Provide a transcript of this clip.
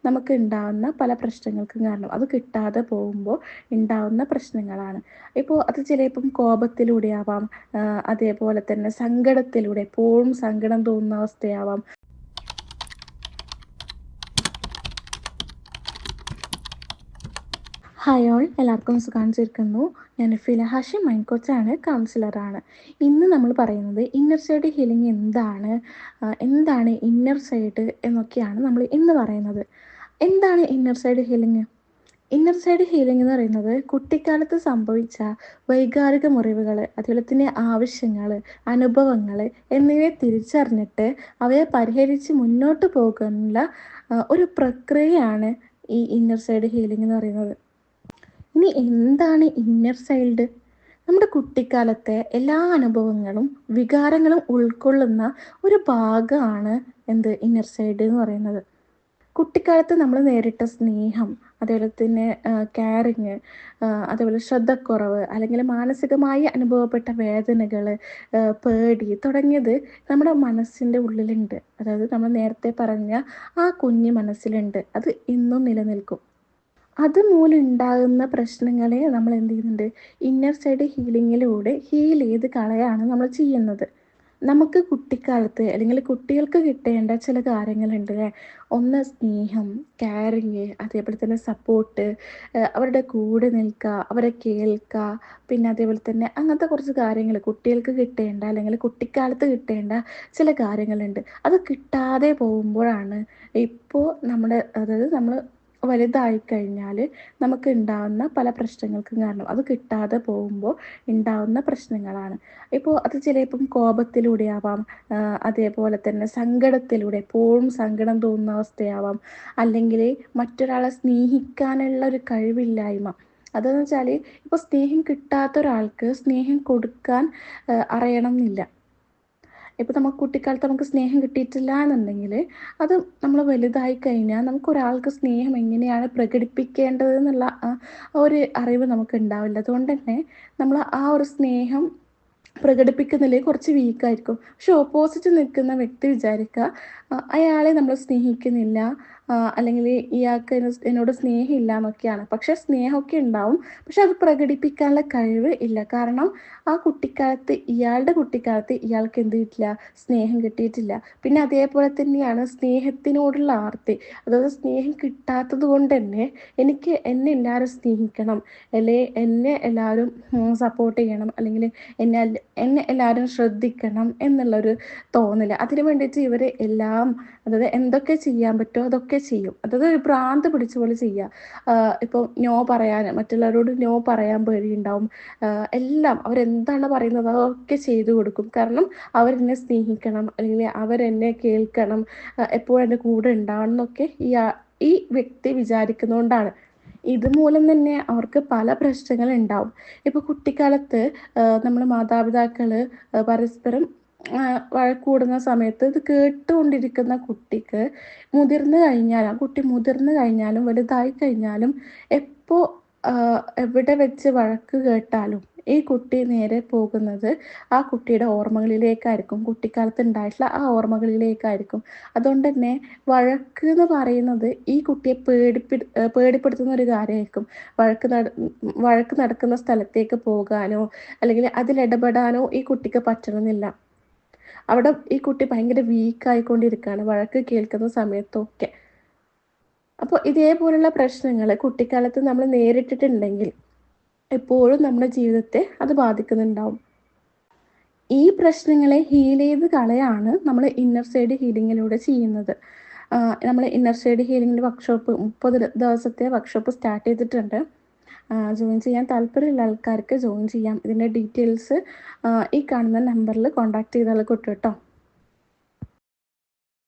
നമുക്ക് ഉണ്ടാവുന്ന പല പ്രശ്നങ്ങൾക്കും കാരണം. അത് കിട്ടാതെ പോകുമ്പോൾ ഉണ്ടാവുന്ന പ്രശ്നങ്ങളാണ്. ഇപ്പോൾ അത് ചിലപ്പം കോപത്തിലൂടെ ആവാം, അതേപോലെ തന്നെ സങ്കടത്തിലൂടെ എപ്പോഴും സങ്കടം തോന്നുന്ന അവസ്ഥയാവാം. ഹായ് ഓൾ, എല്ലാവർക്കും സുഖാണിച്ചിരിക്കുന്നു. ഞാൻ ഫില ഹാഷിം, മൈൻഡ് കോച്ചാണ്, കൗൺസിലറാണ്. ഇന്ന് നമ്മൾ പറയുന്നത് ഇന്നർ സൈഡ് ഹീലിംഗ് എന്താണ് ഇന്നർ സൈഡ് എന്നൊക്കെയാണ് നമ്മൾ ഇന്ന് പറയുന്നത്. എന്താണ് inner side healing? Inner side healing എന്ന് പറയുന്നത് കുട്ടിക്കാലത്ത് സംഭവിച്ച വൈകാരിക മുറിവുകൾ, അതുപോലെ തന്നെ ആവശ്യങ്ങൾ, അനുഭവങ്ങൾ എന്നിവയെ തിരിച്ചറിഞ്ഞിട്ട് അവയെ പരിഹരിച്ച് മുന്നോട്ട് പോകാനുള്ള ഒരു പ്രക്രിയയാണ് ഈ ഇന്നർ സൈഡ് ഹീലിംഗ് എന്ന് പറയുന്നത്. ഇനി എന്താണ് ഇന്നർ ചൈൽഡ്? നമ്മുടെ കുട്ടിക്കാലത്തെ എല്ലാ അനുഭവങ്ങളും വികാരങ്ങളും ഉൾക്കൊള്ളുന്ന ഒരു ഭാഗമാണ് ഇന്നർ ചൈൽഡ് എന്ന് പറയുന്നത്. കുട്ടിക്കാലത്ത് നമ്മൾ നേരിട്ട സ്നേഹം, അതേപോലെ തന്നെ കെയറിങ്, അതേപോലെ ശ്രദ്ധക്കുറവ്, അല്ലെങ്കിൽ മാനസികമായി അനുഭവപ്പെട്ട വേദനകൾ, പേടി തുടങ്ങിയത് നമ്മുടെ മനസ്സിൻ്റെ ഉള്ളിലുണ്ട്. അതായത് നമ്മൾ നേരത്തെ പറഞ്ഞ ആ കുഞ്ഞു മനസ്സിലുണ്ട്. അത് ഇന്നും നിലനിൽക്കും. അതുമൂലം ഉണ്ടാകുന്ന പ്രശ്നങ്ങളെ നമ്മൾ എന്ത് ചെയ്യുന്നുണ്ട്? ഇന്നർ സൈഡ് ഹീലിങ്ങിലൂടെ ഹീൽ ചെയ്ത് കളയാണ് നമ്മൾ ചെയ്യുന്നത്. നമുക്ക് കുട്ടിക്കാലത്ത് അല്ലെങ്കിൽ കുട്ടികൾക്ക് കിട്ടേണ്ട ചില കാര്യങ്ങളുണ്ട് അല്ലേ? ഒന്ന് സ്നേഹം, കെയറിങ്, അതേപോലെ തന്നെ സപ്പോർട്ട്, അവരുടെ കൂടെ നിൽക്കുക, അവരെ കേൾക്കുക, പിന്നെ അതേപോലെ തന്നെ അങ്ങനത്തെ കുറച്ച് കാര്യങ്ങൾ കുട്ടികൾക്ക് കിട്ടേണ്ട അല്ലെങ്കിൽ കുട്ടിക്കാലത്ത് കിട്ടേണ്ട ചില കാര്യങ്ങളുണ്ട്. അത് കിട്ടാതെ പോകുമ്പോഴാണ് ഇപ്പോൾ നമ്മൾ വലുതായി കഴിഞ്ഞാൽ നമുക്ക് ഉണ്ടാവുന്ന പല പ്രശ്നങ്ങൾക്കും കാരണം. അത് കിട്ടാതെ പോകുമ്പോൾ ഉണ്ടാവുന്ന പ്രശ്നങ്ങളാണ്. ഇപ്പോൾ അത് ചിലപ്പം കോപത്തിലൂടെ ആവാം, അതേപോലെ തന്നെ സങ്കടത്തിലൂടെ എപ്പോഴും സങ്കടം തോന്നുന്ന അവസ്ഥയാവാം, അല്ലെങ്കിൽ മറ്റൊരാളെ സ്നേഹിക്കാനുള്ള ഒരു കഴിവില്ലായ്മ. അതെന്ന് വെച്ചാൽ ഇപ്പോൾ സ്നേഹം കിട്ടാത്ത ഒരാൾക്ക് സ്നേഹം കൊടുക്കാൻ അറിയണം എന്നില്ല. ഇപ്പോൾ നമുക്ക് കുട്ടിക്കാലത്ത് നമുക്ക് സ്നേഹം കിട്ടിയിട്ടില്ല എന്നുണ്ടെങ്കിൽ അത് നമ്മൾ വലുതായി കഴിഞ്ഞാൽ നമുക്ക് ഒരാൾക്ക് സ്നേഹം എങ്ങനെയാണ് പ്രകടിപ്പിക്കേണ്ടത് എന്നുള്ള ഒരു അറിവ് നമുക്ക് ഉണ്ടാവില്ല. അതുകൊണ്ട് തന്നെ നമ്മൾ ആ ഒരു സ്നേഹം പ്രകടിപ്പിക്കുന്നില്ലെങ്കിൽ കുറച്ച് വീക്കായിരിക്കും. പക്ഷെ ഓപ്പോസിറ്റ് നിൽക്കുന്ന വ്യക്തി വിചാരിക്കുക അയാളെ നമ്മൾ സ്നേഹിക്കുന്നില്ല, അല്ലെങ്കിൽ ഇയാൾക്ക് എന്നോട് സ്നേഹമില്ല എന്നൊക്കെയാണ്. പക്ഷെ സ്നേഹമൊക്കെ ഉണ്ടാവും, പക്ഷെ അത് പ്രകടിപ്പിക്കാനുള്ള കഴിവ് ഇല്ല. കാരണം ആ ഇയാളുടെ കുട്ടിക്കാലത്ത് ഇയാൾക്ക് എന്ത് കിട്ടില്ല? സ്നേഹം കിട്ടിയിട്ടില്ല. പിന്നെ അതേപോലെ തന്നെയാണ് സ്നേഹത്തിനോടുള്ള ആർത്തി. അതായത് സ്നേഹം കിട്ടാത്തത് കൊണ്ട് തന്നെ എന്നെ എല്ലാവരും സ്നേഹിക്കണം, അല്ലെ എന്നെ എല്ലാവരും സപ്പോർട്ട് ചെയ്യണം, അല്ലെങ്കിൽ എന്നെ എല്ലാവരും ശ്രദ്ധിക്കണം എന്നുള്ളൊരു തോന്നൽ. അതിന് വേണ്ടിയിട്ട് ഇവർ എല്ലാം, അതായത് എന്തൊക്കെ ചെയ്യാൻ പറ്റുമോ അതൊക്കെ ചെയ്യും. അതായത് ഒരു ഭ്രാന്ത് പിടിച്ച പോലെ ചെയ്യുക. ഇപ്പോൾ നോ പറയാൻ, മറ്റുള്ളവരോട് നോ പറയാൻ പേടിയുണ്ടാവും. എല്ലാം അവരെന്താണ് പറയുന്നത് അതൊക്കെ ചെയ്തു കൊടുക്കും. കാരണം അവരെന്നെ സ്നേഹിക്കണം, അല്ലെങ്കിൽ അവരെന്നെ കേൾക്കണം, എപ്പോഴും എൻ്റെ കൂടെ ഉണ്ടാവണം എന്നൊക്കെ ഈ വ്യക്തി വിചാരിക്കുന്നതുകൊണ്ടാണ്. ഇതുമൂലം തന്നെ അവർക്ക് പല പ്രശ്നങ്ങൾ ഉണ്ടാവും. ഇപ്പോൾ കുട്ടിക്കാലത്ത് നമ്മൾ മാതാപിതാക്കൾ പരസ്പരം വഴക്കൂടുന്ന സമയത്ത് ഇത് കേട്ടുകൊണ്ടിരിക്കുന്ന കുട്ടിക്ക് ആ കുട്ടി മുതിർന്നു കഴിഞ്ഞാലും വലുതായി കഴിഞ്ഞാലും എപ്പോൾ എവിടെ വെച്ച് വഴക്ക് കേട്ടാലും ഈ കുട്ടി നേരെ പോകുന്നത് ആ കുട്ടിയുടെ ഓർമ്മകളിലേക്കായിരിക്കും, കുട്ടിക്കാലത്ത് ഉണ്ടായിട്ടുള്ള ആ ഓർമ്മകളിലേക്കായിരിക്കും. അതുകൊണ്ട് തന്നെ വഴക്ക് എന്ന് പറയുന്നത് ഈ കുട്ടിയെ പേടിപ്പെടുത്തുന്ന ഒരു കാര്യമായിരിക്കും. വഴക്ക് നടക്കുന്ന സ്ഥലത്തേക്ക് പോകാനോ അല്ലെങ്കിൽ അതിലിടപെടാനോ ഈ കുട്ടിക്ക് പറ്റണമെന്നില്ല. അവിടെ ഈ കുട്ടി ഭയങ്കര വീക്കായിക്കൊണ്ടിരിക്കുകയാണ് വഴക്ക് കേൾക്കുന്ന സമയത്തൊക്കെ. അപ്പോൾ ഇതേപോലുള്ള പ്രശ്നങ്ങൾ കുട്ടിക്കാലത്ത് നമ്മൾ നേരിട്ടിട്ടുണ്ടെങ്കിൽ എപ്പോഴും നമ്മുടെ ജീവിതത്തെ അത് ബാധിക്കുന്നുണ്ടാവും. ഈ പ്രശ്നങ്ങളെ ഹീൽ ചെയ്ത് കളയാണ് നമ്മൾ ഇന്നർ സൈഡ് ഹീലിങ്ങിലൂടെ ചെയ്യുന്നത്. നമ്മൾ ഇന്നർ സൈഡ് ഹീലിങ്ങിൻ്റെ വർക്ക്ഷോപ്പ് 30 ദിവസത്തെ വർക്ക്ഷോപ്പ് സ്റ്റാർട്ട് ചെയ്തിട്ടുണ്ട്. ജോയിൻ ചെയ്യാൻ താല്പര്യമുള്ള ആൾക്കാർക്ക് ജോയിൻ ചെയ്യാം. ഇതിൻ്റെ ഡീറ്റെയിൽസ് ഈ കാണുന്ന നമ്പറിൽ കോൺടാക്ട് ചെയ്താൽ കിട്ടും കേട്ടോ.